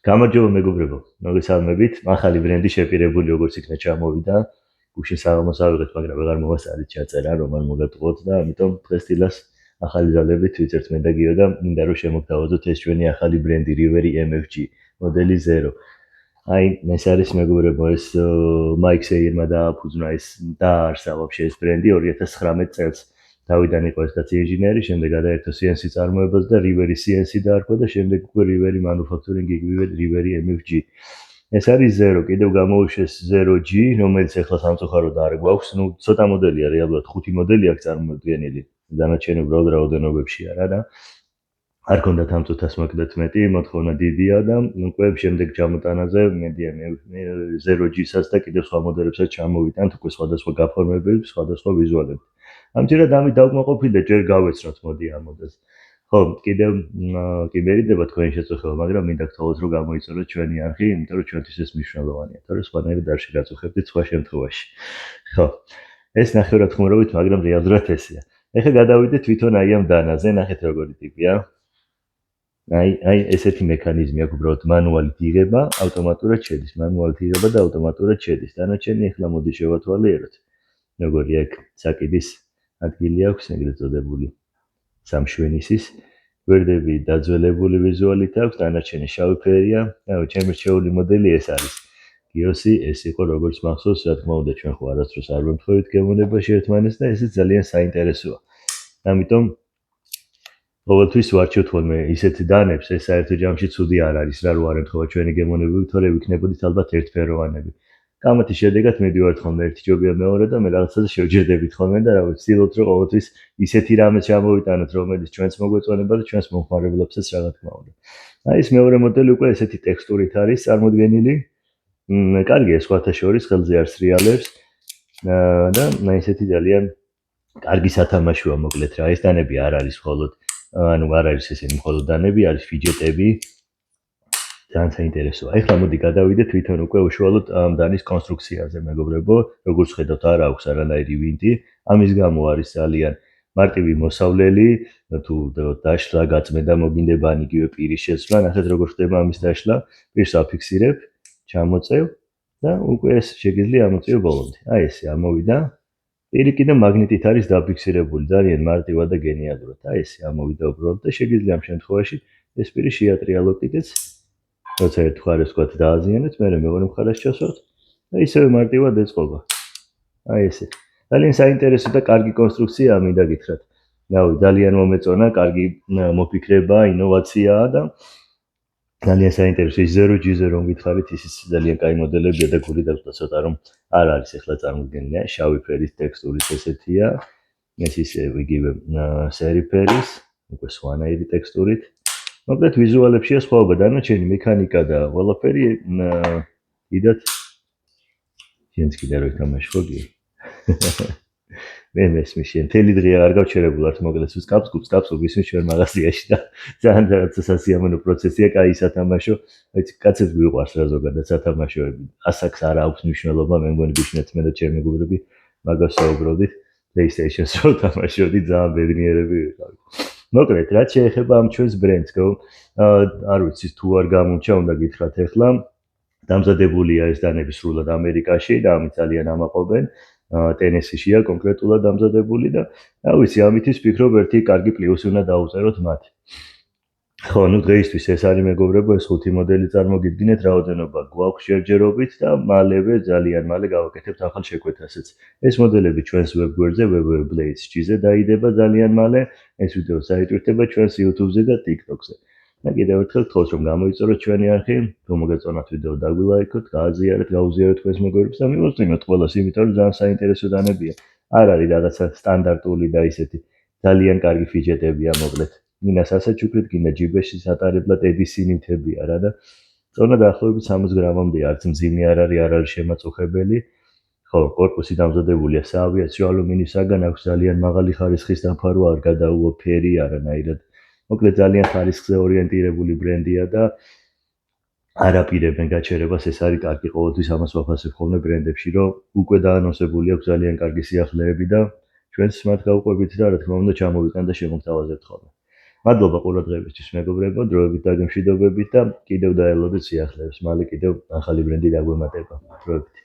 გამარჯობა მეგობრებო, მოგესალმებით. ახალი ბრენდი შეპირებული როგორც იქნა ჩამოვიდა. გუშინ საღამოს ავიღეთ, მაგრამ აღარ მოვასწარით ჩაწერა, რომ არ მოგატყუოთ და ამიტომ დღეს დილას ახალი ძალებით ვიწერთ მე და გიო და მინდა რომ შემოგთავაზოთ ეს ჩვენი ახალი ბრენდი Rivery MFG მოდელი 0. აი, ეს არის მეგობრებო, ეს მაიქ სეირმა დააფუძნა ეს დაარსა ვაფშე ეს ბრენდი 2019 წელს. დავიდან იყო ეს კაცი ინჟინერი, შემდეგ გადაერთო CNC წარმოებას და Rivery CNC დაარქვა და შემდეგ უკვე Rivery Manufacturing Rivery MFG. ეს არის 0, კიდევ გამოუშვეს 0G, რომელიც ახლა სამწუხაროდ არ გვაქვს. ნუ ცოტა მოდელია რეალურად, 5 მოდელი აქვს წარმოდგენილი. დანარჩენი უბრალოდ რაოდენობებში არა და არ ქონდათ ამ წუთას მოკლედ მეტი, მოთხოვნა დიდია და უკვე შემდეგ ჩამოტანაზე მედია 0G-საც და კიდევ სხვა მოდელებსაც ჩამოვიტანთ უკვე სხვადასხვა გაფორმებებით, სხვადასხვა ვიზუალებით. ამჯერად ამით დავკმაყოფილდა ჯერ გავეცნოთ მოდი ამ მოდელს. ხო, კიდევ კი მერიდება თქვენი შეწუხება, მაგრამ მინდა გთხოვოთ რომ გამოიწოროთ ჩვენი არხი, იმიტომ რომ ჩვენთვის ეს მნიშვნელოვანია, თორე სხვანაირად არ შეგაწუხებდით სხვა შემთხვევაში. ხო. ეს ნახევრადხმარობით, მაგრამ რეალურად ესეა. ეხლა გადავიდეთ თვითონ აი ამ დანაზე, ნახეთ როგორი ტიპია. აი ესეთი მექანიზმი აქვს უბრალოდ მანუალით იღება, ავტომატურად შედის, მანუალით იღება და ავტომატურად შედის. დანარჩენი ახლა მოდი შევათვალიეროთ. როგორი აქ საკიდის ადგილი აქვს, ეგრეთ წოდებული სამშვენისის გვერდები დაძველებული ვიზუალით აქვს, დანარჩენი შავი ფერია. აუ, ჩემი რჩეული მოდელი ეს არის. გიოსი, ეს იყო როგორც მახსოვს, რა თქმა უნდა, ჩვენ ხო არასდროს არ ვემთხვევით გემოვნებაში ერთმანეთს და ესეც ძალიან საინტერესოა. ამიტომ ყოველთვის ვარჩევთ ხოლმე ისეთ დანებს, ეს საერთო ჯამში ცუდი არ არის, რა რო არ ემთხვევა ჩვენი გემოვნებები, თორე ვიქნებოდით ალბათ ერთფეროვანები. კამათის შედეგად მედივართ ხოლმე ერთი ჯობია მეორე და მე რაღაცაზე შევჯერდებით ხოლმე და რა ვიცი, ვცდილობთ რომ ყოველთვის ისეთი რამე ჩამოვიტანოთ, რომელიც ჩვენს მოგვეწონება და ჩვენს მომხმარებლებსაც რა თქმა უნდა. აი ეს მეორე მოდელი უკვე ესეთი ტექსტურით არის წარმოდგენილი. კარგია სხვათა შორის, ხელზე არ სრიალებს და ესეთი ძალიან კარგი სათამაშოა მოკლედ რა. ეს დანები არ არის მხოლოდ ანუ არ არის ესენი მხოლოდ დანები, არის ფიჯეტები. ძალიან საინტერესოა. ეხლა მოდი გადავიდეთ თვითონ უკვე უშუალოდ ამ დანის კონსტრუქციაზე, მეგობრებო, როგორც ხედავთ, არ აქვს არანაირი ვინტი. ამის გამო არის ძალიან მარტივი მოსავლელი, თუ დაშლა, გაწმენდა მოგინდება ან იგივე პირის შეცვლა, ნახეთ როგორ ხდება ამის დაშლა. პირს აფიქსირებ, ჩამოწევ და უკვე ეს შეგიძლია ამოწევ ბოლომდე. აი ესე ამოვიდა. პირი კიდე მაგნიტით არის დაფიქსირებული, ძალიან მარტივად და გენიალურად. აი ესე ამოვიდა უბრალოდ და შეგიძლია ამ შემთხვევაში ეს პირი შეატრიალოთ კიდეც. როცა ერთ მხარეს ვთქვათ დააზიანეთ, მე მეორე მხარეს ჩასვათ და ისევე მარტივად ეწყობა. აი ესე. ძალიან საინტერესო და კარგი კონსტრუქციაა, მინდა გითხრათ. რავი, ძალიან მომეწონა, კარგი მოფიქრება, ინოვაციაა და ძალიან საინტერესო. ის 0G-ზე რომ გითხარით, ისიც ძალიან კაი მოდელებია და გული დაგვდა ცოტა რომ არ არის ახლა წარმოდგენილი, შავი ფერის ტექსტურის ესეთია. ეს ისე იგივე სერი ფერის, უკვე სხვანაირი ტექსტურით. მოკლედ ვიზუალებშია სხვაობა, დანარჩენი მექანიკა და ყველაფერი დიდად შენც კიდე რო ითამაშ ხო გიო? მე მესმის შენ თელი დღე არ გავჩერებულ ართ მოკლედ სკაპს ვისმის ჩვენ მაღაზიაში და ძალიან რაღაც სასიამოვნო პროცესია, კაი სათამაშო, ვიცი კაცებს გვიყვარს რა ზოგადად სათამაშოები. ასაკს არ აქვს მნიშვნელობა, მე მგონი გიშნეთ მე და ჩემი მეგობრები მაგას საუბრობდით, PlayStation-ს რო თამაშობდით, ძალიან ბედნიერები ვიყავით. მოკლედ, რაც შეეხება ამ ჩვენს ბრენდს, არ ვიცი თუ არ გამომჩა, უნდა გითხრათ ახლა. დამზადებულია ეს დანები სრულად ამერიკაში და ამით ძალიან ამაყობენ. ტენესიშია კონკრეტულად დამზადებული და რა ვიცი, ამითის ვფიქრობ ერთი კარგი პლუსი უნდა დაუწეროთ მათ. ხო, ნუ დღეისთვის ეს არის მეგობრებო, ეს 5 მოდელი წარმოგიდგინეთ, რაოდენობა გვაქვს ჯერჯერობით და მალევე ძალიან მალე გავაკეთებთ ახალ შეკვეთასაც. ეს მოდელები ჩვენს ვებგვერდზე www.blades.gt-ზე დაიდება ძალიან მალე. ეს ვიდეო საიტვირთება ჩვენს YouTube-ზე და TikTok-ზე. და კიდევ ერთხელ გთხოვთ რომ გამოიწოროთ ჩვენი არხი, თუ მოგეწონათ ვიდეო დაგვილაიქოთ, გააზიარეთ, გაუზიარეთ თქვენს მეგობრებს და მივაწვინოთ ყველას, იმიტომ რომ ძალიან საინტერესო დანებია. არ არის რაღაცა სტანდარტული და ისეთი ძალიან კარგი ფიჯეტებია მოკლედ. გინდა სასაჩუქრით, გინდა ჯიბეში სატარებლად EDC ნივთებია რა და წონა დაახლოებით 60 გრამამდეა, არც მძიმე არ არის შემაწუხებელი. ხო, კორპუსი დამზადებულია საავიაციო ალუმინისაგან, აქვს ძალიან მაღალი ხარისხის დაფარო, არ გადაუვა ფერი არანაირად. მოკლედ ძალიან ხარისხზე ორიენტირებული ბრენდია და არ აპირებენ გაჩერებას, ეს არის კარგი, ყოველთვის ამას ვაფასებ ხოლმე ბრენდებში, რომ უკვე დაანონსებული აქვს ძალიან კარგი სიახლეები და ჩვენს მათ გავყვებით და რა თქმა უნდა ჩამოვიტან და შემოგთავაზებთ ხოლმე. მადლობა ყურადღებისთვის მეგობრებო, დროებით დაგემშვიდობებით და კიდევ დაელოდეთ სიახლეებს. მალე კიდევ ახალი ბრენდი დაგვემატება. დროებით.